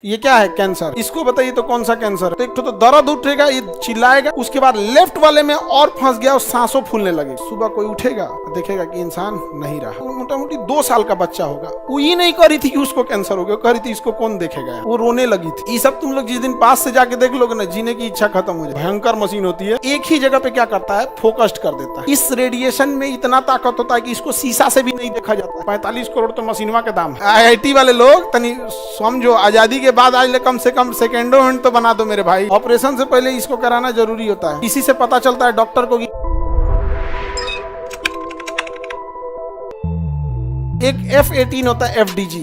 ये क्या है? कैंसर। इसको बताइए तो कौन सा कैंसर? तो एक तो दर्द उठेगा, ये चिल्लाएगा, उसके बाद लेफ्ट वाले में और फंस गया और सांसों फूलने लगे। सुबह कोई उठेगा देखेगा कि इंसान नहीं रहा। मोटा मोटी 2 साल का बच्चा होगा, वो ये नहीं कह रही थी कि उसको कैंसर हो गया, कह रही थी इसको कौन देखेगा। वो रोने लगी थी। ये सब तुम लोग जिस दिन पास से जाके देख लोगे ना, जीने की इच्छा खत्म हो जाए। भयंकर मशीन होती है, एक ही जगह पे क्या करता है, फोकस्ड कर देता है। इस रेडिएशन में इतना ताकत होता है कि इसको शीशा से भी नहीं देखा जाता। 45 करोड़ तो मशीनवा के दाम है। IIT वाले लोग तनी समझो, आजादी के बाद आज ले कम से कम सेकेंडो हैंड तो बना दो मेरे भाई। ऑपरेशन से पहले इसको कराना जरूरी होता है। इसी से पता चलता है डॉक्टर को कि एक F18 होता है FDG,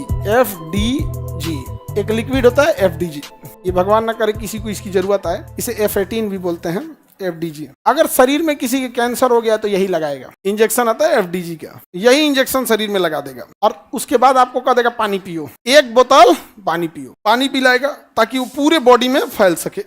एक लिक्विड होता है FDG। ये भगवान ना करे किसी को इसकी जरूरत आए, इसे F18 भी बोलते हैं, FDG। अगर शरीर में किसी के कैंसर हो गया तो यही लगाएगा। इंजेक्शन आता है FDG का, यही इंजेक्शन शरीर में लगा देगा और उसके बाद आपको कह देगा पानी पियो, 1 बोतल पानी पियो। पानी पिलाएगा ताकि वो पूरे बॉडी में फैल सके।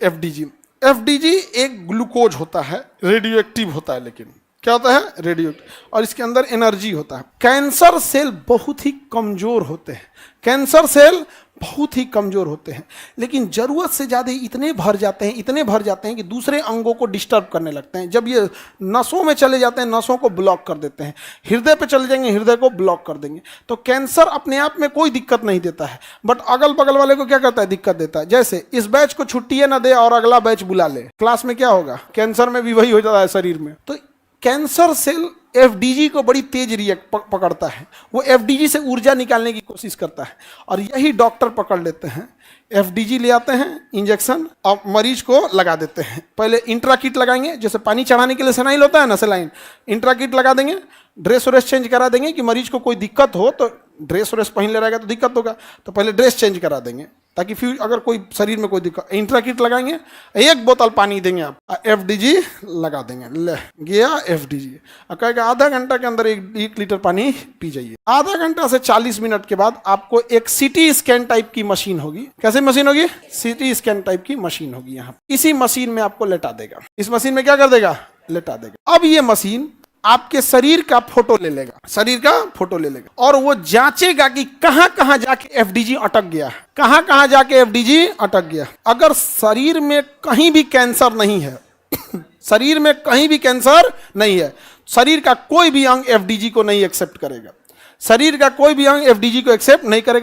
FDG एक ग्लूकोज होता है, रेडियो एक्टिव होता है। लेकिन क्या होता है? रेडियो, और इसके अंदर एनर्जी होता है। कैंसर सेल बहुत ही कमजोर होते हैं, कैंसर सेल बहुत ही कमजोर होते हैं, लेकिन जरूरत से ज्यादा इतने भर जाते हैं कि दूसरे अंगों को डिस्टर्ब करने लगते हैं। जब ये नसों में चले जाते हैं, नसों को ब्लॉक कर देते हैं। हृदय पे चले जाएंगे, हृदय को ब्लॉक कर देंगे। तो कैंसर अपने आप में कोई दिक्कत नहीं देता है, बट अगल बगल वाले को क्या करता है? दिक्कत देता है। जैसे इस बैच को छुट्टी ना दे और अगला बैच बुला ले, क्लास में क्या होगा? कैंसर में भी वही हो जाता है शरीर में। तो कैंसर सेल FDG को बड़ी तेज रिएक्ट पकड़ता है, वो FDG से ऊर्जा निकालने की कोशिश करता है और यही डॉक्टर पकड़ लेते हैं। FDG ले आते हैं इंजेक्शन और मरीज को लगा देते हैं। पहले इंट्राकिट लगाएंगे, जैसे पानी चढ़ाने के लिए सेनाइल होता है ना, सेलाइन। इंट्राकिट लगा देंगे, ड्रेस व्रेस चेंज करा देंगे कि मरीज को कोई दिक्कत हो तो ड्रेस व्रेस पहन ले रहेगा तो दिक्कत होगा, तो पहले ड्रेस चेंज करा देंगे ताकि फिर अगर कोई शरीर में कोई दिक्कत। इंट्राकिट लगाएंगे, 1 बोतल पानी देंगे आप, FDG लगा देंगे, ले गया FDG। कहेगा आधा घंटा के अंदर 1 लीटर पानी पी जाइए। आधा घंटा से 40 मिनट के बाद आपको एक CT स्कैन टाइप की मशीन होगी। कैसी मशीन होगी? CT स्कैन टाइप की मशीन होगी। यहाँ इसी मशीन में आपको लेटा देगा। इस मशीन में क्या कर देगा? लेटा देगा। अब ये मशीन आपके शरीर का फोटो ले लेगा, और वो जांचेगा कि कहां कहां जाके FDG अटक गया, FDG अटक गया। अगर शरीर में कहीं भी कैंसर नहीं है शरीर का कोई भी अंग FDG को नहीं एक्सेप्ट करेगा,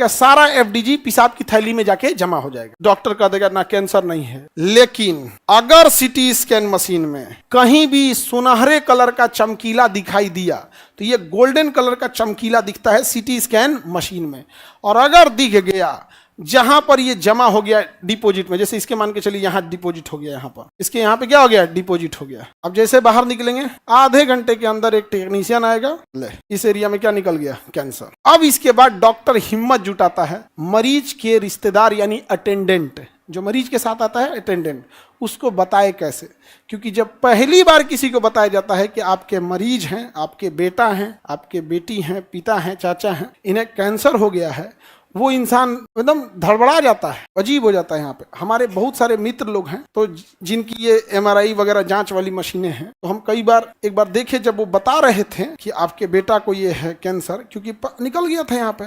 सारा FDG पेशाब की थैली में जाके जमा हो जाएगा। डॉक्टर कह देगा ना कैंसर नहीं है। लेकिन अगर CT स्कैन मशीन में कहीं भी सुनहरे कलर का चमकीला दिखाई दिया तो ये गोल्डन कलर का चमकीला दिखता है CT स्कैन मशीन में। और अगर दिख गया जहां पर ये जमा हो गया डिपॉजिट में, जैसे इसके मान के चलिए यहाँ डिपॉजिट हो गया, यहाँ पर इसके यहाँ पे क्या हो गया? डिपॉजिट हो गया। अब जैसे बाहर निकलेंगे, आधे घंटे के अंदर एक टेक्नीशियन आएगा, ले इस एरिया में क्या निकल गया? कैंसर। अब इसके बाद डॉक्टर हिम्मत जुटाता है, मरीज के रिश्तेदार यानी अटेंडेंट, जो मरीज के साथ आता है अटेंडेंट, उसको बताए कैसे। क्योंकि जब पहली बार किसी को बताया जाता है कि आपके मरीज हैं, आपके बेटा हैं, आपके बेटी हैं, पिता हैं, चाचा हैं, इन्हें कैंसर हो गया है, वो इंसान एकदम धड़बड़ा जाता है, अजीब हो जाता है। यहाँ पे हमारे बहुत सारे मित्र लोग हैं तो जिनकी ये MRI वगैरह जांच वाली मशीनें हैं, तो हम एक बार देखे जब वो बता रहे थे कि आपके बेटा को ये है कैंसर, क्योंकि निकल गया था यहाँ पे,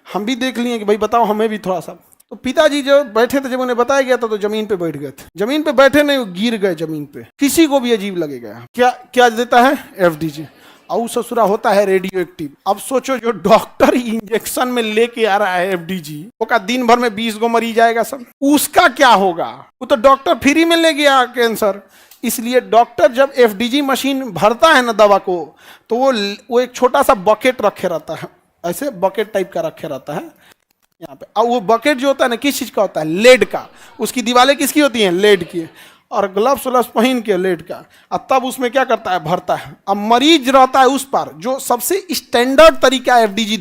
हम भी देख लिए कि भाई बताओ हमें भी थोड़ा सा। तो पिताजी जब बैठे थे, जब उन्हें बताया गया था तो जमीन पे बैठ गए थे। जमीन पे बैठे नहीं, वो गिर गए जमीन पे। किसी को भी अजीब लगेगा। क्या देता है? FDG। और ससुरा होता है रेडियो एक्टिव। अब सोचो जो डॉक्टर इंजेक्शन में लेके आ रहा है FDG, वो का दिन भर में 20 गो मरीज आएगा सब, उसका क्या होगा? वो तो डॉक्टर फ्री में ले गया कैंसर। इसलिए डॉक्टर जब FDG मशीन भरता है ना दवा को, तो वो एक छोटा सा बकेट रखे रहता है, ऐसे बकेट टाइप का रखे रहता है यहाँ पे। और वो बकेट जो होता है ना, किस चीज का होता है? लेड का। उसकी दीवारें किसकी होती हैं? लेड की। और ग्लव्स व्लव्स पहन के लेड का, और तब उसमें क्या करता है? भरता है। अब मरीज रहता है उस पर, जो सबसे स्टैंडर्ड तरीका FDG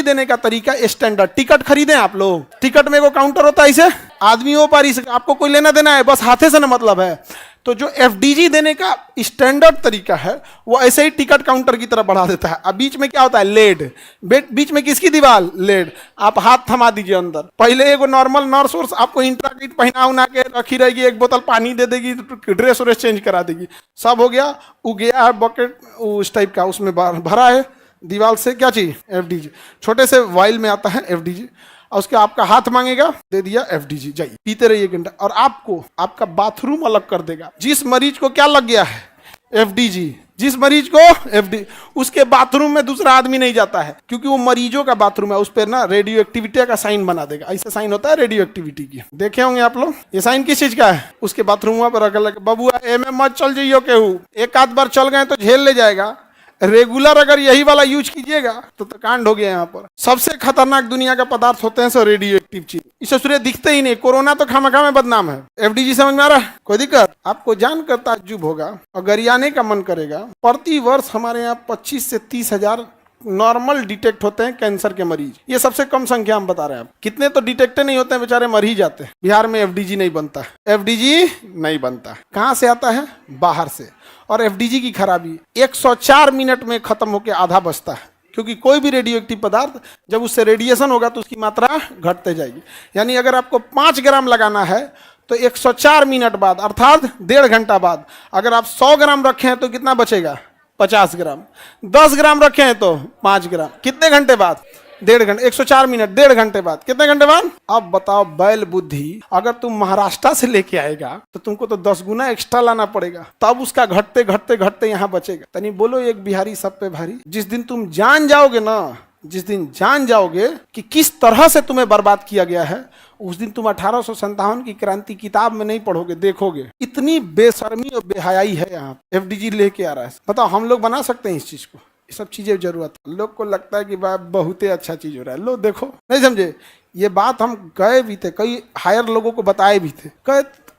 देने का तरीका स्टैंडर्ड। टिकट खरीदें आप लोग, टिकट में वो काउंटर होता है, इसे आदमियों पर, इसे आपको कोई लेना देना है, बस हाथे से ना मतलब है। तो जो FDG देने का स्टैंडर्ड तरीका है, वो ऐसे ही टिकट काउंटर की तरफ बढ़ा देता है। अब बीच में क्या होता है? लेड। बीच में किसकी दीवार? लेड। आप हाथ थमा दीजिए अंदर, पहले एक नॉर्मल नर्स और आपको इंट्राकिट पहना उना के रखी रहेगी, 1 बोतल पानी दे देगी, ड्रेस व्रेस चेंज करा देगी, सब हो गया। वो गया है बकेट उस टाइप का, उसमें भरा है दीवार से क्या चाहिए? FDG। छोटे से वाइल में आता है FDG। और उसके आपका हाथ मांगेगा, दे दिया एफडीजी, जाइए पीते रहिए घंटा। और आपको आपका बाथरूम अलग कर देगा। जिस मरीज को क्या लग गया है एफडीजी, जिस मरीज को एफडी, उसके बाथरूम में दूसरा आदमी नहीं जाता है, क्योंकि वो मरीजों का बाथरूम है। उस पर ना रेडियो एक्टिविटी का साइन बना देगा। ऐसे साइन होता है रेडियो एक्टिविटी की, देखे होंगे आप लोग। ये साइन किस चीज का है? उसके बाथरूम पर रख लगे, बबुआ एम मत चल जाइयो केहू, एक आध बार चल गए तो झेल ले जाएगा। रेगुलर अगर यही वाला यूज कीजिएगा तो कांड हो गया। यहाँ पर सबसे खतरनाक दुनिया का पदार्थ होते हैं सो रेडियो एक्टिव चीज। इसे सूर्य दिखते ही नहीं। कोरोना तो खामखा में बदनाम है। एफडीजी समझ में आ रहा है? कोई दिक्कत? आपको जानकर ताज्जुब होगा और गरियाने का मन करेगा। प्रति वर्ष हमारे यहाँ 25 से 30 हजार नॉर्मल डिटेक्ट होते हैं कैंसर के मरीज। ये सबसे कम संख्या हम बता रहे हैं। कितने तो डिटेक्ट नहीं होते हैं, बेचारे मर ही जाते हैं। बिहार में एफडीजी नहीं बनता, एफडीजी नहीं बनता। कहाँ से आता है? बाहर से। और एफडीजी की खराबी 104 मिनट में खत्म होकर आधा बचता है, क्योंकि कोई भी रेडियो एक्टिव पदार्थ जब उससे रेडिएशन होगा तो उसकी मात्रा घटते जाएगी। यानी अगर आपको 5 ग्राम लगाना है तो 104 मिनट बाद अर्थात 1.5 घंटा बाद अगर आप 100 ग्राम रखे हैं तो कितना बचेगा? 50 ग्राम। 10 ग्राम रखे हैं तो 5 ग्राम। कितने घंटे बाद? 1.5 घंटे। 104 मिनट 1.5 घंटे बाद। कितने घंटे बाद? अब बताओ बैल बुद्धि, अगर तुम महाराष्ट्र से लेके आएगा तो तुमको तो 10 गुना एक्स्ट्रा लाना पड़ेगा, तब उसका घटते घटते घटते यहाँ बचेगा। तनी बोलो एक बिहारी सब पे भारी। जिस दिन तुम जान जाओगे ना, जिस दिन जान जाओगे कि किस तरह से तुम्हें बर्बाद किया गया है, उस दिन तुम 1857 की क्रांति किताब में नहीं पढ़ोगे, देखोगे। इतनी बेशर्मी और बेहयाई है यहाँ। एफडीजी लेके आ रहा है। बताओ हम लोग बना सकते हैं इस चीज को? ये सब चीजें जरूरत है। लोग को लगता है कि बहुत ही अच्छा चीज हो रहा है। लो देखो, नहीं समझे? ये बात हम गए भी थे, कई हायर लोगों को बताए भी थे।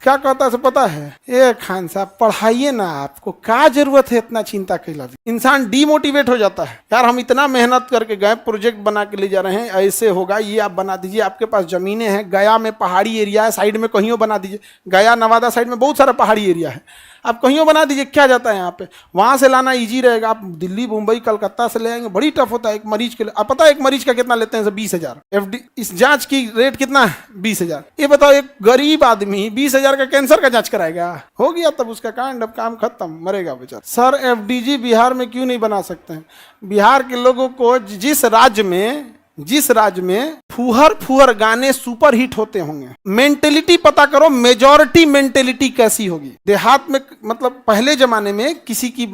क्या कहता है पता है? ए खान साहब पढ़ाइए ना, आपको क्या जरूरत है इतना चिंता कैला? इंसान डीमोटिवेट हो जाता है। यार हम इतना मेहनत करके गए, प्रोजेक्ट बना के ले जा रहे हैं, ऐसे होगा, ये आप बना दीजिए। आपके पास जमीनें हैं, गया में पहाड़ी एरिया है, साइड में कहीं बना दीजिए। गया नवादा साइड में बहुत सारा पहाड़ी एरिया है, आप कहीं बना दीजिए। क्या जाता है यहाँ पे? वहां से लाना इजी रहेगा। आप दिल्ली मुंबई कलकत्ता से ले आएंगे, बड़ी टफ होता है एक मरीज के लिए। आप पता है एक मरीज का कितना लेते हैं? 20,000। एफडी इस जांच की रेट कितना है? 20,000। ये बताओ एक गरीब आदमी 20,000 का कैंसर का जांच कराएगा? हो गया तब उसका कांड, अब काम खत्म, मरेगा बेचारा। सर एफडीजी बिहार में क्यों नहीं बना सकते हैं? बिहार के लोगों को जिस राज्य में फुहर गाने सुपर हिट होते होंगे, मेंटेलिटी पता करो, मेजॉरिटी मेंटेलिटी कैसी होगी। देहात में मतलब पहले जमाने में किसी की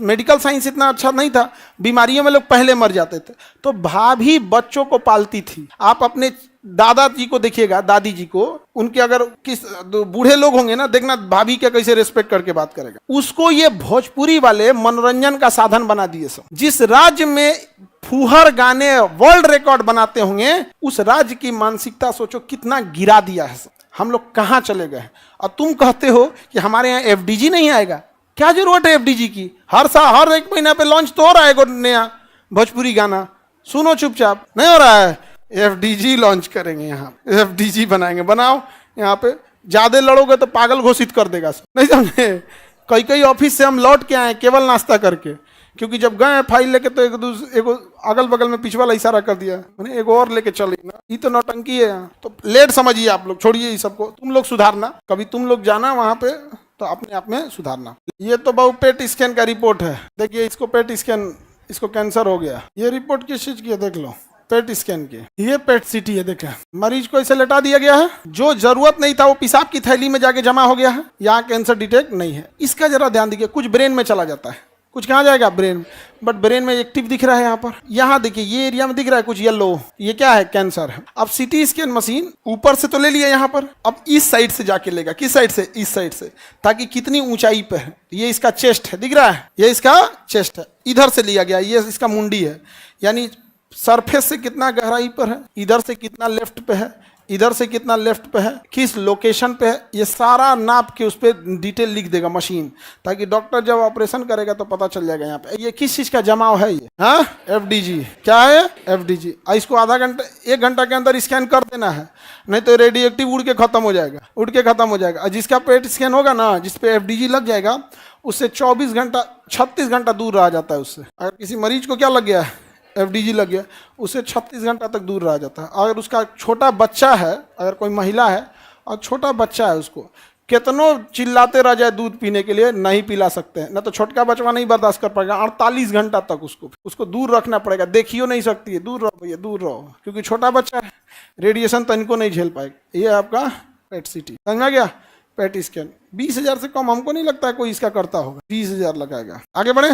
मेडिकल साइंस इतना अच्छा नहीं था, बीमारियों में लोग पहले मर जाते थे, तो भाभी बच्चों को पालती थी। आप अपने दादाजी को देखिएगा, दादी जी को, उनके अगर किस बूढ़े लोग होंगे ना, देखना भाभी क्या कैसे रिस्पेक्ट करके बात करेगा। उसको ये भोजपुरी वाले मनोरंजन का साधन बना दिए सब। जिस राज्य में फुहर गाने वर्ल्ड रिकॉर्ड बनाते होंगे, उस राज्य की मानसिकता सोचो कितना गिरा दिया है। हम लोग कहाँ चले गए? और तुम कहते हो कि हमारे यहाँ एफडीजी नहीं आएगा। क्या जरूरत है एफडीजी की? हर एक महीना पे लॉन्च तो हो रहा है नया भोजपुरी गाना, सुनो चुपचाप। नहीं हो रहा है? एफडीजी लॉन्च करेंगे, यहाँ एफडीजी बनाएंगे। बनाओ, यहाँ पे ज्यादा लड़ोगे तो पागल घोषित कर देगा सब। नहीं समझे? कई ऑफिस से हम लौट के आए केवल नाश्ता करके, क्योंकि जब गए फाइल लेके तो एक अगल बगल में पिछवाला इशारा कर दिया, मैंने एक और लेके चली ना, ये तो नौटंकी है। तो लेट समझिए आप लोग, छोड़िए ये सबको। तुम लोग सुधारना, कभी तुम लोग जाना वहां पे तो अपने आप में सुधारना। ये तो बहु पेट स्कैन का रिपोर्ट है, देखिए इसको पेट स्कैन, इसको कैंसर हो गया। ये रिपोर्ट किस चीज की है देख लो, पेट स्कैन की। ये पेट सीटी है, देखें मरीज को ऐसे लेटा दिया गया है, जो जरूरत नहीं था वो पेशाब की थैली में जाके जमा हो गया है। यहाँ कैंसर डिटेक्ट नहीं है। इसका जरा ध्यान दीजिए, कुछ ब्रेन में चला जाता है, कुछ कहाँ जाएगा? ब्रेन। बट ब्रेन में एक्टिव दिख रहा है यहाँ पर। यहाँ देखिए ये एरिया में दिख रहा है कुछ येलो, ये क्या है? कैंसर है। अब सीटी स्कैन मशीन ऊपर से तो ले लिया यहाँ पर, अब इस साइड से जाके लेगा। किस साइड से? इस साइड से, ताकि कितनी ऊंचाई पे है। ये इसका चेस्ट है, दिख रहा है? ये इसका चेस्ट है। इधर से लिया गया, ये इसका मुंडी है, यानी सरफेस से कितना गहराई पर है, इधर से कितना लेफ्ट पे है, इधर से कितना लेफ्ट पे है, किस लोकेशन पे है, ये सारा नाप के उस पर डिटेल लिख देगा मशीन, ताकि डॉक्टर जब ऑपरेशन करेगा तो पता चल जाएगा यहाँ पे ये किस चीज का जमाव है। ये हाँ एफडीजी। क्या है? एफडीजी। इसको आधा घंटा 1 घंटा के अंदर स्कैन कर देना है, नहीं तो रेडियो एक्टिव उड़ के खत्म हो जाएगा, और जिसका पेट स्कैन होगा ना, जिसपे एफडीजी लग जाएगा, उससे 24 घंटा 36 घंटा दूर रहा जाता है उससे। अगर किसी मरीज को क्या लग गया है? एफडीजी लग गया, उससे 36 घंटा तक दूर रह जाता है। अगर उसका छोटा बच्चा है, अगर कोई महिला है और छोटा बच्चा है, उसको कितनों चिल्लाते रह जाए दूध पीने के लिए, नहीं पिला सकते हैं। ना तो छोटका बचवा नहीं बर्दाश्त कर पाएगा, 48 घंटा तक उसको दूर रखना पड़ेगा। देखियो नहीं सकती है, दूर रहो भैया दूर रहो, क्योंकि छोटा बच्चा है, रेडिएशन तो इनको नहीं झेल पाएगा। ये आपका पेट सिटी, समझ में आ गया। पेट स्कैन 20,000 से कम हमको नहीं लगता है कोई इसका करता होगा, 20,000 लगाएगा। आगे बढ़े,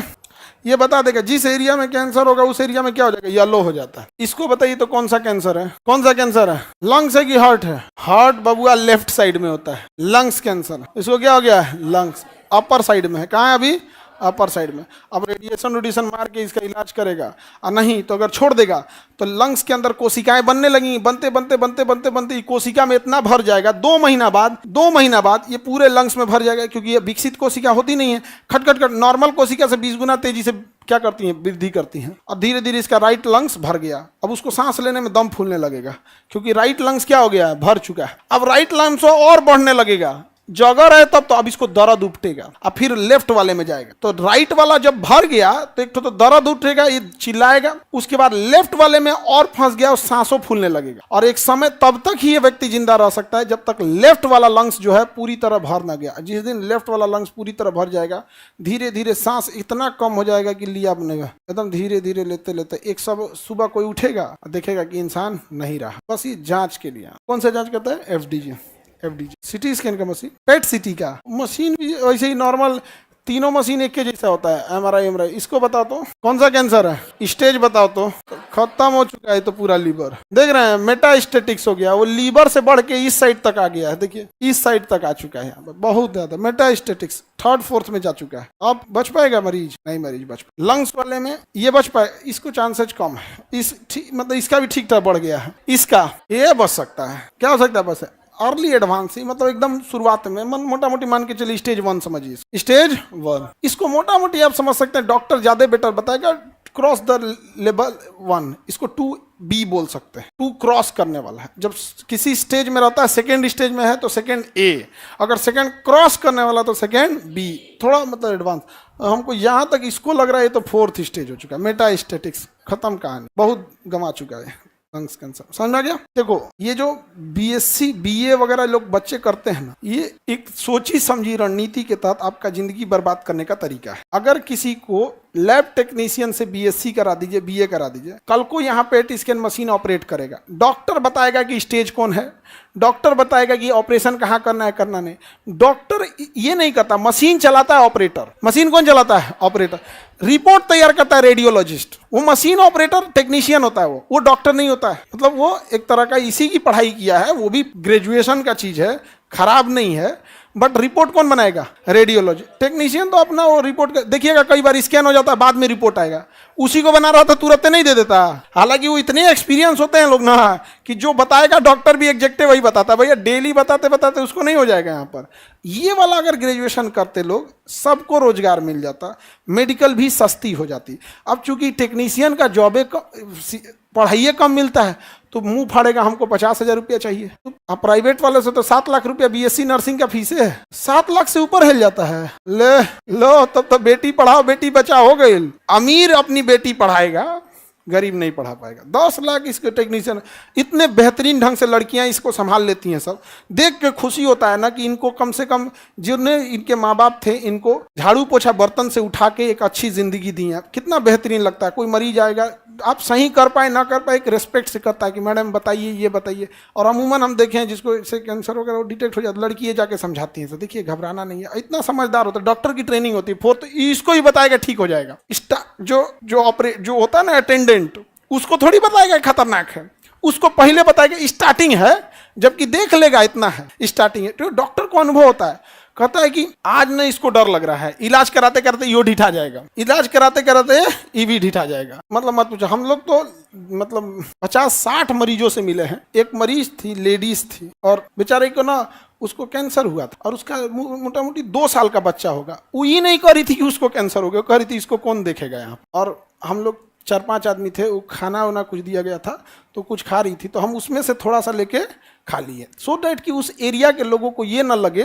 ये बता देगा जिस एरिया में कैंसर होगा उस एरिया में क्या हो जाएगा, येलो हो जाता है। इसको बताइए तो कौन सा कैंसर है, कौन सा कैंसर है, लंग्स है कि हार्ट है? हार्ट बबुआ लेफ्ट साइड में होता है, लंग्स कैंसर। इसको क्या हो गया है, लंग्स अपर साइड में है। कहाँ है अभी, अपर साइड में। अब रेडिएशन मार के इसका इलाज करेगा, और नहीं तो अगर छोड़ देगा तो लंग्स के अंदर कोशिकाएं बनने लगेंगी, बनते बनते बनते बनते बनते कोशिका में इतना भर जाएगा, 2 महीना बाद ये पूरे लंग्स में भर जाएगा, क्योंकि ये विकसित कोशिका होती नहीं है, खटखट खट नॉर्मल कोशिका से 20 गुना तेजी से क्या करती हैं, वृद्धि करती हैं। और धीरे धीरे इसका राइट लंग्स भर गया। अब उसको सांस लेने में दम फूलने लगेगा, क्योंकि राइट लंग्स क्या हो गया है, भर चुका है। अब राइट लंग्स और बढ़ने लगेगा, जगह है तब तो अब इसको दर्द उठेगा, अब फिर लेफ्ट वाले में जाएगा। तो राइट वाला जब भर गया तो एक तो दर्द उठेगा, ये चिल्लाएगा, उसके बाद लेफ्ट वाले में और फंस गया और सांसों फूलने लगेगा। और एक समय तब तक ही ये व्यक्ति जिंदा रह सकता है जब तक लेफ्ट वाला लंग्स जो है पूरी तरह भर ना गया। जिस दिन लेफ्ट वाला लंग्स पूरी तरह भर जाएगा, धीरे धीरे सांस इतना कम हो जाएगा कि लिया बनेगा, एकदम धीरे धीरे लेते लेते एक सब सुबह कोई उठेगा देखेगा कि इंसान नहीं रहा। बस ये जांच के लिए, कौन सा जांच करता है, FDG सिटी स्कैन का मशीन, पेट सिटी का मशीन भी वैसे ही नॉर्मल, तीनों मशीन एक के जैसा होता है। MRI इसको बताओ तो कौन सा कैंसर है, स्टेज बताओ तो खत्म हो चुका है तो पूरा लीवर, देख रहे हैं मेटास्टेटिक्स हो गया, वो लीवर से बढ़ के इस साइड तक आ गया है, देखिए इस साइड तक आ चुका है, यहाँ पर बहुत ज्यादा मेटास्टेटिक्स 3rd 4th में जा चुका है। अब बच पाएगा मरीज, नहीं मरीज बच पाए। लंग्स वाले में ये बच पाए, इसको चांसेज कम है, मतलब इसका भी ठीक ठाक बढ़ गया है, इसका ये बच सकता है। क्या हो सकता है, बस अर्ली एडवांस ही, मतलब एकदम शुरुआत में मोटा मोटी मान के चलिए स्टेज 1 समझिए, स्टेज 1 इसको मोटा मोटी आप समझ सकते हैं। डॉक्टर ज्यादा बेटर बताएगा, क्रॉस द लेवल 1, इसको 2B बोल सकते हैं, 2 क्रॉस करने वाला है। जब किसी स्टेज में रहता है, सेकेंड स्टेज में है तो सेकेंड A, अगर सेकेंड क्रॉस करने वाला तो सेकेंड B, थोड़ा मतलब एडवांस। हमको यहाँ तक इसको लग रहा है तो 4th स्टेज हो चुका है, मेटास्टेटिक्स खत्म कहानी, बहुत गंवा चुका है लंग्स कैंसर। समझ में आ गया। देखो ये जो BSc BA वगैरह लोग बच्चे करते हैं ना, ये एक सोची समझी रणनीति के तहत आपका जिंदगी बर्बाद करने का तरीका है। अगर किसी को लैब टेक्नीशियन से BSc करा दीजिए, BA करा दीजिए, कल को यहाँ पेट स्कैन मशीन ऑपरेट करेगा, डॉक्टर बताएगा कि स्टेज कौन है, डॉक्टर बताएगा कि ऑपरेशन कहाँ करना है करना नहीं, डॉक्टर ये नहीं करता, मशीन चलाता है ऑपरेटर। मशीन कौन चलाता है, ऑपरेटर। रिपोर्ट तैयार करता है रेडियोलॉजिस्ट, वो मशीन ऑपरेटर टेक्नीशियन होता है, वो डॉक्टर नहीं होता है। मतलब वो एक तरह का इसी की पढ़ाई किया है, वो भी ग्रेजुएशन का चीज है, खराब नहीं है, बट रिपोर्ट कौन बनाएगा, रेडियोलॉजी टेक्नीशियन। तो अपना वो रिपोर्ट देखिएगा, कई बार स्कैन हो जाता है बाद में रिपोर्ट आएगा, उसी को बना रहा था तुरंत नहीं दे देता। हालांकि वो इतने एक्सपीरियंस होते हैं लोग ना कि जो बताएगा डॉक्टर भी एग्जैक्टिव वही बताता है, भैया डेली बताते बताते उसको नहीं हो जाएगा यहाँ पर। ये वाला अगर ग्रेजुएशन करते लोग, सबको रोजगार मिल जाता, मेडिकल भी सस्ती हो जाती। अब चूंकि टेक्नीशियन का जॉबे पढ़ाइए कम मिलता है तो मुंह फाड़ेगा, हमको 50,000 रुपया चाहिए। तो प्राइवेट वाले से तो 7 लाख रुपया BSc नर्सिंग का फीस है, 7 लाख से ऊपर हिल जाता है। ले लो, तब तो बेटी पढ़ाओ बेटी बचाओ हो गई। अमीर अपनी बेटी पढ़ाएगा, गरीब नहीं पढ़ा पाएगा। 10 लाख इसके टेक्नीशियन, इतने बेहतरीन ढंग से लड़कियां इसको संभाल लेती हैं। सब देख के खुशी होता है ना कि इनको कम से कम जिन्हें इनके माँ बाप थे, इनको झाड़ू पोछा बर्तन से उठा के एक अच्छी जिंदगी दी है। कितना बेहतरीन लगता है। कोई मरीज आएगा, आप सही कर पाए ना कर पाए, एक रिस्पेक्ट से करता है कि मैडम बताइए ये बताइए। और अमूमन हम देखे हैं जिसको इससे कैंसर वगैरह डिटेक्ट हो जाता है, लड़की ये जाके समझाती हैं, तो देखिए घबराना नहीं है, इतना समझदार होता है। डॉक्टर की ट्रेनिंग होती है, 4th इसको ही बताएगा ठीक हो जाएगा। जो होता है ना अटेंडेंट, उसको थोड़ी बताएगा खतरनाक है, उसको पहले बताएगा स्टार्टिंग है, जबकि देख लेगा इतना है स्टार्टिंग है। तो डॉक्टर को अनुभव होता है, कहता है कि आज न इसको डर लग रहा है, इलाज कराते कराते यो ढिठा जाएगा, इलाज कराते कराते ये भी ढिठा जाएगा। मतलब मत पूछो, हम लोग तो मतलब 50-60 मरीजों से मिले हैं। एक मरीज थी, लेडीज थी, और बेचारे को ना उसको कैंसर हुआ था, और उसका मोटा मोटी 2 साल का बच्चा होगा। वो ये नहीं कह रही थी कि उसको कैंसर हो गया, कह रही थी इसको कौन देखेगा यहाँ। और हम लोग 4-5 आदमी थे, वो खाना वाना कुछ दिया गया था तो कुछ खा रही थी, तो हम उसमें से थोड़ा सा लेके खा लिए, सो डैट कि उस एरिया के लोगों को ये ना लगे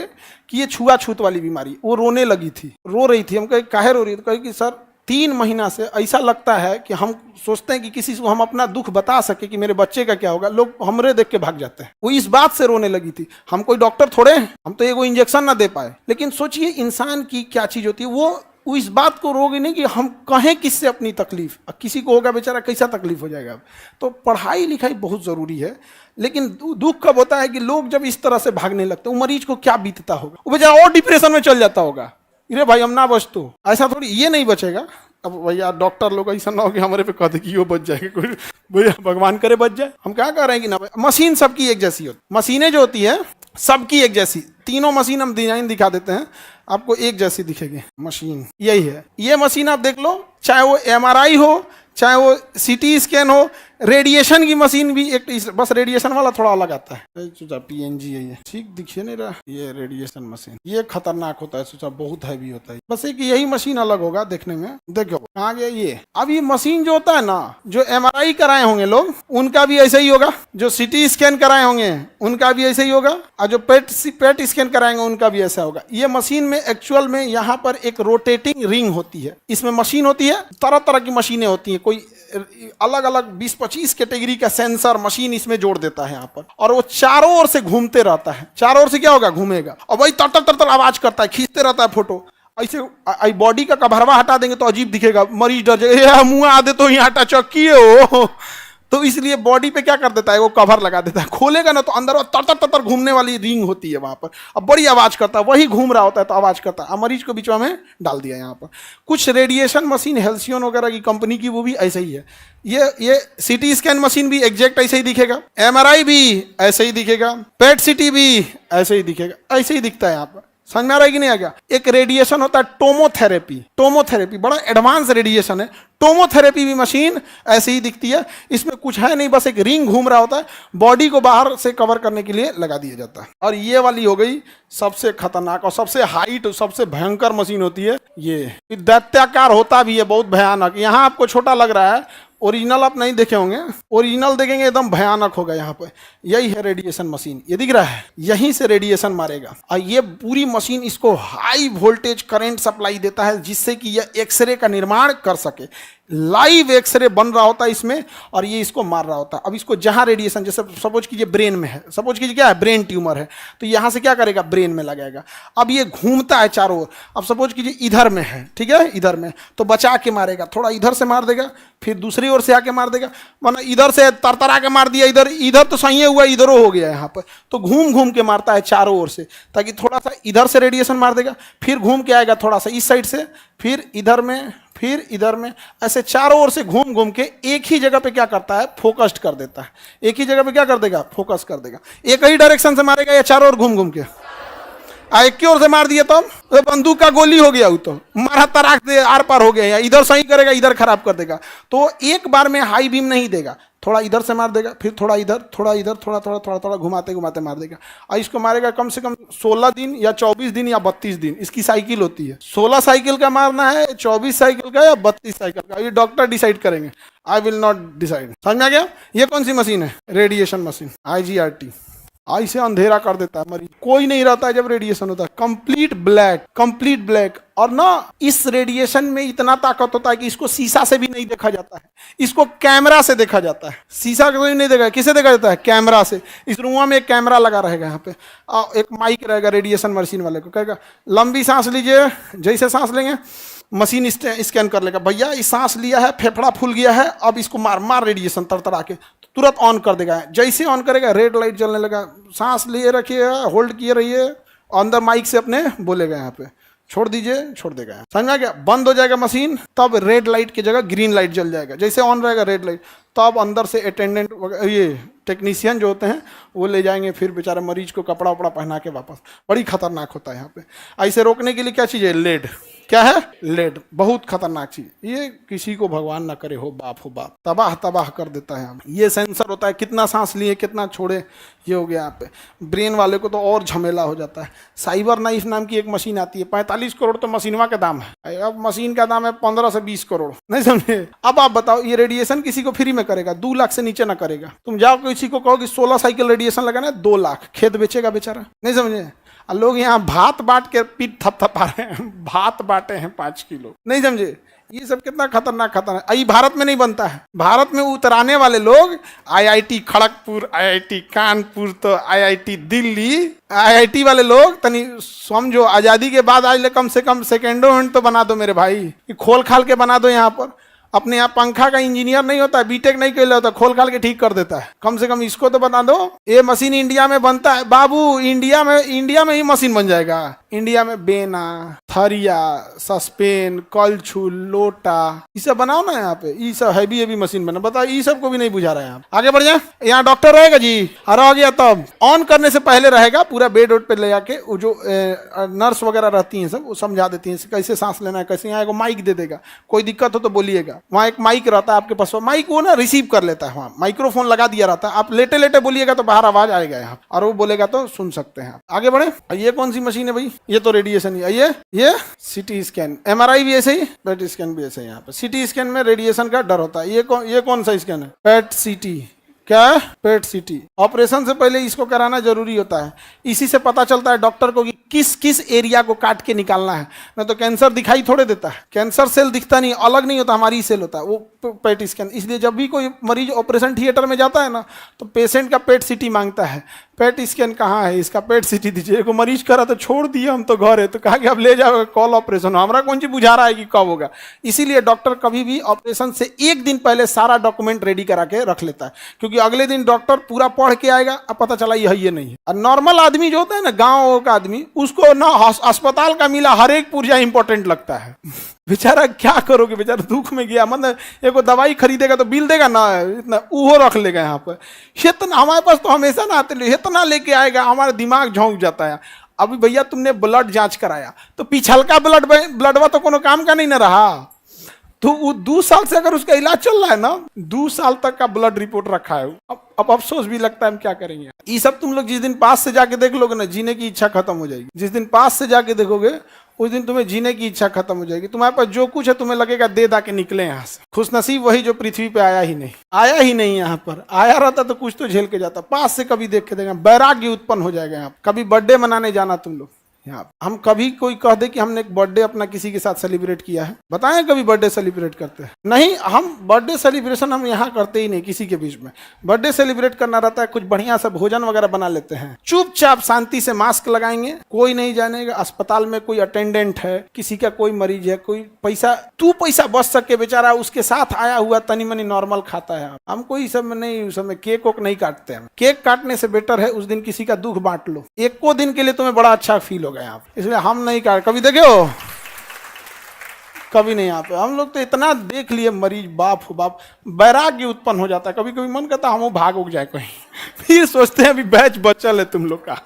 कि ये छुआछूत वाली बीमारी। वो रोने लगी थी, रो रही थी। हम कहे काहे रो रही है, तो कहे कि सर 3 महीना से ऐसा लगता है कि हम सोचते हैं कि किसी को हम अपना दुख बता सके कि मेरे बच्चे का क्या होगा, लोग हमरे देख के भाग जाते हैं। वो इस बात से रोने लगी थी। हम कोई डॉक्टर थोड़े हैं, हम तो एगो इंजेक्शन ना दे पाए। लेकिन सोचिए इंसान की क्या चीज होती है, वो इस बात को रोगे नहीं कि हम कहें किससे अपनी तकलीफ। किसी को होगा बेचारा, कैसा तकलीफ हो जाएगा। तो पढ़ाई लिखाई बहुत जरूरी है, लेकिन दुख कब होता है कि लोग जब इस तरह से भागने लगते हैं, वो मरीज को क्या बीतता होगा, वो बेचारा और डिप्रेशन में चल जाता होगा। अरे भाई हम ना बच, तो ऐसा थोड़ी, ये नहीं बचेगा। अब भैया डॉक्टर लोग ऐसा ना हो कि हमारे पे कह दे कि वो बच जाएगा, कोई भैया भगवान करे बच जाए। हम क्या कह रहे हैं कि ना, मशीन सबकी एक जैसी होती, मशीनें जो होती है सबकी एक जैसी। तीनों मशीन हम डिजाइन दिखा देते हैं, आपको एक जैसी दिखेगी मशीन। यही है, ये मशीन आप देख लो, चाहे वो MRI हो, चाहे वो CT स्कैन हो, रेडिएशन की मशीन भी एक, बस रेडिएशन वाला थोड़ा अलग आता है। PNG है ये, ठीक दिखिए नहीं रहा, ये रेडिएशन मशीन, ये खतरनाक होता है, सोचा बहुत हैवी होता है। बस एक यही मशीन अलग होगा देखने में। देखो कहाँ गया ये। अब ये मशीन जो होता है ना, जो MRI कराए होंगे लोग, उनका भी ऐसा ही होगा। जो CT स्कैन कराए होंगे उनका भी ऐसा ही होगा, और जो पेट स्कैन कराएंगे उनका भी ऐसा होगा। ये मशीन में एक्चुअल में यहाँ पर एक रोटेटिंग रिंग होती है, इसमें मशीन होती है, तरह तरह की मशीनें होती हैं, कोई अलग अलग 20-25 कैटेगरी का सेंसर मशीन इसमें जोड़ देता है यहाँ पर, और वो चारों ओर से घूमते रहता है। चारों ओर से क्या होगा, घूमेगा, और वही तर तर तर आवाज करता है, खींचते रहता है फोटो। ऐसे बॉडी का कभरवा हटा देंगे तो अजीब दिखेगा, मरीज डर जाएगा, मुंह आदे तो यहाँ टच किए हो। तो इसलिए बॉडी पे क्या कर देता है, वो कवर लगा देता है। खोलेगा ना तो अंदर वो तर तर तर घूमने वाली रिंग होती है वहां पर, अब बड़ी आवाज करता है, वही घूम रहा होता है तो आवाज करता है। मरीज को बीच में डाल दिया यहाँ पर। कुछ रेडिएशन मशीन हेल्सियन वगैरह की कंपनी की, वो भी ऐसे ही है। ये CT स्कैन मशीन भी एग्जैक्ट ऐसे ही दिखेगा, MRI भी ऐसे ही दिखेगा, पेट CT भी ऐसे ही दिखेगा, ऐसे ही दिखता है यहाँ पर। समझ में आ रहा है कि नहीं आ गया। एक रेडिएशन होता है टोमोथेरेपी बड़ा एडवांस रेडिएशन है। टोमोथेरेपी भी मशीन ऐसे ही दिखती है, इसमें कुछ है नहीं, बस एक रिंग घूम रहा होता है, बॉडी को बाहर से कवर करने के लिए लगा दिया जाता है। और ये वाली हो गई सबसे खतरनाक और सबसे हाइट, सबसे भयंकर मशीन होती है ये। दैत्याकार होता भी है, बहुत भयानक। यहाँ आपको छोटा लग रहा है, ओरिजिनल आप नहीं देखे होंगे, ओरिजिनल देखेंगे एकदम भयानक होगा। यहाँ पे यही है रेडिएशन मशीन, ये दिख रहा है, यहीं से रेडिएशन मारेगा। और ये पूरी मशीन इसको हाई वोल्टेज करंट सप्लाई देता है, जिससे कि यह एक्सरे का निर्माण कर सके। लाइव एक्सरे बन रहा होता है इसमें, और ये इसको मार रहा होता है। अब इसको जहां रेडिएशन, जैसे सपोज कीजिए ब्रेन में है, सपोज कीजिए क्या है, ब्रेन ट्यूमर है, तो यहां से क्या करेगा, ब्रेन में लगाएगा। अब ये घूमता है चारों ओर। अब सपोज कीजिए इधर में है, ठीक है, इधर में, तो बचा के मारेगा, थोड़ा इधर से मार देगा, फिर दूसरी ओर से आके मार देगा। माना इधर से तरतरा के मार दिया, इधर तो सही हुआ, इधरों हो गया यहाँ पर, तो घूम घूम के मारता है चारों ओर से, ताकि थोड़ा सा इधर से रेडिएशन मार देगा, फिर घूम के आएगा थोड़ा सा इस साइड से, फिर इधर में, फिर इधर में, ऐसे चारों ओर से घूम घूम के एक ही जगह पे क्या करता है, फोकस्ड कर देता है। एक ही जगह पे क्या कर देगा, फोकस कर देगा। एक ही डायरेक्शन से मारेगा या चारों ओर घूम घूम के, एक की ओर से मार दिया तो बंदूक का गोली हो गया, वो तो मारा तराक दे आर पार हो गया। या इधर सही करेगा, इधर खराब कर देगा। तो एक बार में हाई बीम नहीं देगा, थोड़ा इधर से मार देगा, फिर थोड़ा इधर, थोड़ा इधर, थोड़ा थोड़ा थोड़ा थोड़ा घुमाते घुमाते मार देगा। और इसको मारेगा कम से कम 16 दिन या 24 दिन या 32 दिन, इसकी साइकिल होती है। 16 साइकिल का मारना है, 24 साइकिल का या 32 साइकिल का, ये डॉक्टर डिसाइड करेंगे, आई विल नॉट डिसाइड। समझ में आ गया। ये कौन सी मशीन है, रेडिएशन मशीन, IGRT। ऐसे अंधेरा कर देता है, मरीज कोई नहीं रहता है जब रेडिएशन होता है, कंप्लीट ब्लैक। और ना इस रेडिएशन में इतना ताकत होता है कि इसको शीशा से भी नहीं देखा जाता है, इसको कैमरा से देखा जाता है। शीशा को नहीं देखा, किसे देखा जाता है, कैमरा से। इस रूम में एक कैमरा लगा रहेगा, यहाँ पे एक माइक रहेगा रेडिएशन मशीन वाले को, कहेगा लंबी सांस लीजिए, जैसे सांस लेंगे मशीन स्कैन कर लेगा, भैया इस सांस लिया है, फेफड़ा फूल गया है, अब इसको मार रेडिएशन तरतरा के, तुरंत ऑन कर देगा। जैसे ऑन करेगा रेड लाइट जलने लगा, सांस लिए रखिए, होल्ड किए रहिए, अंदर माइक से अपने बोलेगा, यहाँ पे छोड़ दीजिए, छोड़ देगा। समझ में आ गया। बंद हो जाएगा मशीन, तब रेड लाइट की जगह ग्रीन लाइट जल जाएगा। जैसे ऑन रहेगा रेड लाइट, तब अंदर से अटेंडेंट, ये टेक्नीशियन जो होते हैं वो ले जाएंगे, फिर बेचारे मरीज को कपड़ा वपड़ा पहना के वापस। बड़ी खतरनाक होता है यहाँ पे। ऐसे रोकने के लिए क्या चीज़ है, लेड। क्या है, लेड, बहुत खतरनाक चीज। ये किसी को भगवान ना करे हो बाप, तबाह कर देता है। ये सेंसर होता है, कितना सांस लिए कितना छोड़े, ये हो गया यहाँ पे। ब्रेन वाले को तो और झमेला हो जाता है। साइबर नाइफ नाम की एक मशीन आती है, 45 करोड़ तो मशीनवा का दाम है। अब मशीन का दाम है 15 से 20 करोड़, नहीं समझे। अब आप बताओ, ये रेडिएशन किसी को फ्री में करेगा, 2 लाख से नीचे ना करेगा। तुम जाओ किसी को कहो कि 16 साइकिल रेडिएशन लगाना है, 2 लाख, खेत बेचेगा बेचारा, नहीं समझे। लोग यहाँ भात बांट के पीठ थपथपा रहे हैं, भात बांटे हैं 5 किलो, नहीं समझे। ये सब कितना खतरनाक खतरनाक। ये भारत में नहीं बनता है। भारत में उतराने वाले लोग आईआईटी खड़गपुर, आईआईटी कानपुर, तो आईआईटी दिल्ली, आईआईटी वाले लोग तनी समझो, आजादी के बाद आज ले कम से कम सेकेंडो हैंड तो बना दो मेरे भाई, खोल खाल के बना दो। यहाँ पर अपने यहाँ पंखा का इंजीनियर नहीं होता, बीटेक नहीं कर होता, खोल खाल के ठीक कर देता है। कम से कम इसको तो बता दो। ये मशीन इंडिया में बनता है बाबू, इंडिया में ही मशीन बन जाएगा। इंडिया में बेना, थरिया, सस्पेन, कलछुल, लोटा, ये सब बनाओ ना यहाँ पे। ये सब हैवी मशीन बना, बताओ ये सब को भी नहीं बुझा रहे हैं। आगे बढ़ जाए। यहाँ डॉक्टर रहेगा जी, और हो गया तब ऑन करने से पहले रहेगा पूरा बेड वोड पे ले जाके, वो जो नर्स वगैरह रहती हैं सब, वो समझा देती हैं कैसे सांस लेना है, कैसे। यहाँ को माइक दे देगा, कोई दिक्कत हो तो बोलिएगा। वहाँ एक माइक रहता है आपके पास, माइक वो ना रिसीव कर लेता है, वहाँ माइक्रोफोन लगा दिया रहता है। आप लेटे लेटे बोलिएगा तो बाहर आवाज आएगा यहाँ, और वो बोलेगा तो सुन सकते हैं। आगे बढ़े। ये कौन सी मशीन है भाई? ये तो रेडिएशन ही है। ये सीटी स्कैन, एमआरआई भी ऐसे ही, पेट स्कैन भी ऐसे ही। यहाँ पे सीटी स्कैन में रेडिएशन का डर होता है। ये कौन सा स्कैन है? पेट सीटी। क्या है? पेट सीटी। ऑपरेशन से पहले इसको कराना जरूरी होता है। इसी से पता चलता है डॉक्टर को कि किस किस एरिया को काट के निकालना है। नहीं तो कैंसर दिखाई थोड़े देता है, कैंसर सेल दिखता नहीं, अलग नहीं होता, हमारी सेल होता है वो पेट स्कैन। इसलिए जब भी कोई मरीज ऑपरेशन थिएटर में जाता है ना, तो पेशेंट का पेट सीटी मांगता है। पेट स्कैन कहाँ है? इसका पेट सीटी दीजिए। एक मरीज करा तो छोड़ दिए हम तो घर है, तो कहा कि अब ले जाओ, कॉल ऑपरेशन। हमारा कौन सी बुझा रहा है कि कब होगा। इसीलिए डॉक्टर कभी भी ऑपरेशन से एक दिन पहले सारा डॉक्यूमेंट रेडी करा के रख लेता है, क्योंकि अगले दिन डॉक्टर पूरा पढ़ के आएगा, अब पता चला ये नहीं है। और नॉर्मल आदमी जो होता है ना, गाँव का आदमी, उसको ना अस्पताल का मिला हर एक पुर्जा इंपॉर्टेंट लगता है। बेचारा क्या करोगे, बेचारा दुख में गया, मतलब एक दवाई खरीदेगा तो बिल देगा ना, इतना वो रख लेगा यहाँ पर। इतना हमारे पास तो हमेशा ना आते, इतना लेके आएगा, हमारा दिमाग झोंक जाता है। अभी भैया तुमने ब्लड जांच कराया, तो पिछलका ब्लडवा तो कोनो काम का नहीं ना रहा। तो वो 2 साल से अगर उसका इलाज चल रहा है ना, 2 साल तक का ब्लड रिपोर्ट रखा है। अब अफसोस भी लगता है हम क्या करेंगे। ये सब तुम लोग जिस दिन पास से जाके देख लोगे ना, जीने की इच्छा खत्म हो जाएगी। जिस दिन पास से जाके देखोगे उस दिन तुम्हें जीने की इच्छा खत्म हो जाएगी। तुम्हारे पास जो कुछ है तुम्हें लगेगा दे दा के निकले यहाँ से। खुशनसीब वही जो पृथ्वी पे आया ही नहीं यहाँ पर। आया रहता तो कुछ तो झेल के जाता। पास से कभी देख के देगा, वैराग्य उत्पन्न हो जाएगा। यहाँ कभी बर्थडे मनाने जाना तुम लोग, यहाँ हम कभी कोई कह दे कि हमने एक बर्थडे अपना किसी के साथ सेलिब्रेट किया है, बताएं कभी बर्थडे सेलिब्रेट करते हैं? नहीं, हम बर्थडे सेलिब्रेशन हम यहाँ करते ही नहीं किसी के बीच में। बर्थडे सेलिब्रेट करना रहता है, कुछ बढ़िया सा भोजन वगैरह बना लेते हैं, चुपचाप शांति से मास्क लगाएंगे, कोई नहीं जानेगा। अस्पताल में कोई अटेंडेंट है, किसी का कोई मरीज है, कोई पैसा बच सके बेचारा, उसके साथ आया हुआ तनी मनी नॉर्मल खाता है। हम कोई सब में नहीं, उस समय केक वोक नहीं काटते हैं। केक काटने से बेटर है उस दिन किसी का दुख बांट लो, एक दिन के लिए तुम्हें बड़ा अच्छा फील होगा यहाँ पे। इसलिए हम नहीं काट, कभी देखे हो? कभी नहीं। यहाँ पे हम लोग तो इतना देख लिए मरीज, बाप हो बाप, वैराग्य उत्पन्न हो जाता है। कभी कभी मन करता है हम भाग उग जाए कहीं, फिर सोचते हैं अभी बैच बचल है तुम लोग का।